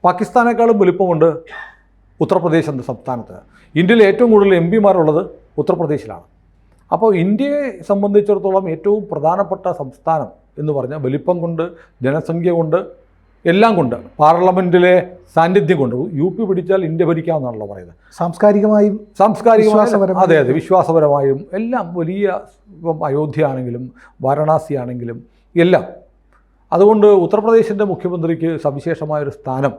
പാകിസ്ഥാനേക്കാളും വലിപ്പമുണ്ട് ഉത്തർപ്രദേശ് എന്ന സംസ്ഥാനത്ത്. ഇന്ത്യയിൽ ഏറ്റവും കൂടുതൽ MP-മാരുള്ളത് ഉത്തർപ്രദേശിലാണ്. അപ്പോൾ ഇന്ത്യയെ സംബന്ധിച്ചിടത്തോളം ഏറ്റവും പ്രധാനപ്പെട്ട സംസ്ഥാനം എന്ന് പറഞ്ഞാൽ വലിപ്പം കൊണ്ട്, ജനസംഖ്യ കൊണ്ട്, എല്ലാം കൊണ്ട്, പാർലമെൻറ്റിലെ സാന്നിധ്യം കൊണ്ട് UP പിടിച്ചാൽ ഇന്ത്യ ഭരിക്കാമെന്നാണല്ലോ പറയുന്നത്. സാംസ്കാരികമായും അതെ, വിശ്വാസപരമായും എല്ലാം വലിയ. ഇപ്പം അയോധ്യ ആണെങ്കിലും വാരണാസി ആണെങ്കിലും എല്ലാം. അതുകൊണ്ട് ഉത്തർപ്രദേശിൻ്റെ മുഖ്യമന്ത്രിക്ക് സവിശേഷമായൊരു സ്ഥാനം,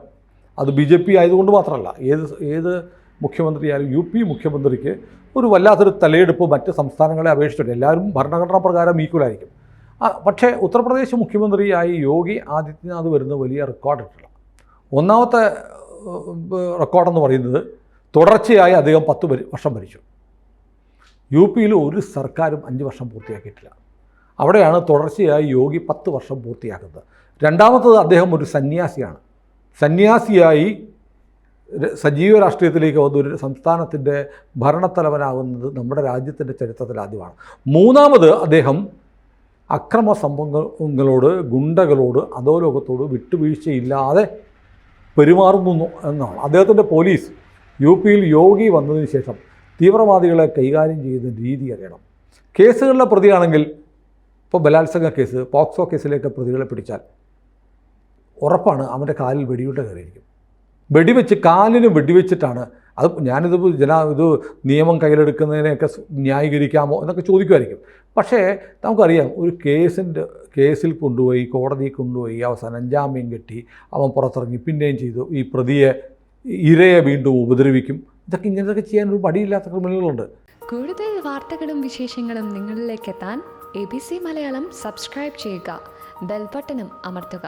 അത് BJP ആയതുകൊണ്ട് മാത്രമല്ല, ഏത് മുഖ്യമന്ത്രിയായാലും UP മുഖ്യമന്ത്രിക്ക് ഒരു വല്ലാത്തൊരു തലയെടുപ്പ് മറ്റ് സംസ്ഥാനങ്ങളെ അപേക്ഷിച്ചിട്ട്. എല്ലാവരും ഭരണഘടനാ പ്രകാരം ഈക്വലായിരിക്കും. പക്ഷേ ഉത്തർപ്രദേശ് മുഖ്യമന്ത്രിയായി യോഗി ആദിത്യനാഥ് വരുന്ന വലിയ റെക്കോർഡിട്ടുള്ള ഒന്നാമത്തെ റെക്കോർഡെന്ന് പറയുന്നത് തുടർച്ചയായി അദ്ദേഹം 10 വർഷം ഭരിച്ചു. UPയിൽ ഒരു സർക്കാരും 5 വർഷം പൂർത്തിയാക്കിയിട്ടില്ല. അവിടെയാണ് തുടർച്ചയായി യോഗി 10 വർഷം പൂർത്തിയാക്കുന്നത്. രണ്ടാമത്തത് അദ്ദേഹം ഒരു സന്യാസിയാണ്. സന്യാസിയായി സജീവ രാഷ്ട്രീയത്തിലേക്ക് വന്ന ഒരു സംസ്ഥാനത്തിൻ്റെ ഭരണത്തലവനാകുന്നത് നമ്മുടെ രാജ്യത്തിൻ്റെ ചരിത്രത്തിൽ ആദ്യമാണ്. മൂന്നാമത് അദ്ദേഹം അക്രമ സംഭവങ്ങളോട്, ഗുണ്ടകളോട്, അധോലോകത്തോട് വിട്ടുവീഴ്ചയില്ലാതെ പെരുമാറുന്നു എന്നാണ്. അദ്ദേഹത്തിൻ്റെ പോലീസ് UPയിൽ യോഗി വന്നതിന് ശേഷം തീവ്രവാദികളെ കൈകാര്യം ചെയ്യുന്ന രീതി അറിയണം. കേസുകളിലെ പ്രതിയാണെങ്കിൽ, ഇപ്പോൾ ബലാത്സംഗ കേസ്, പോക്സോ കേസിലേക്ക് പ്രതികളെ പിടിച്ചാൽ ഉറപ്പാണ് അവൻ്റെ കാലിൽ വെടിയുണ്ട കയറിയിരിക്കും. കാലിന് വെടിവെച്ചിട്ടാണ് അത്. ഇത് നിയമം കയ്യിലെടുക്കുന്നതിനെയൊക്കെ ന്യായീകരിക്കാമോ എന്നൊക്കെ ചോദിക്കുമായിരിക്കും. പക്ഷേ നമുക്കറിയാം, ഒരു കേസിൽ കൊണ്ടുപോയി കോടതിയിൽ കൊണ്ടുപോയി അവസാനം ജാമ്യം കെട്ടി അവൻ പുറത്തിറങ്ങി പിന്നെയും ചെയ്തു ഈ ഇരയെ വീണ്ടും ഉപദ്രവിക്കും. ഇങ്ങനത്തൊക്കെ ചെയ്യാൻ ഒരു മടിയില്ലാത്ത ക്രിമിനലുകളുണ്ട്. കൂടുതൽ വാർത്തകളും വിശേഷങ്ങളും നിങ്ങളിലേക്ക് എത്താൻ ABC മലയാളം സബ്സ്ക്രൈബ് ചെയ്യുക, ബെൽ ബട്ടണും അമർത്തുക.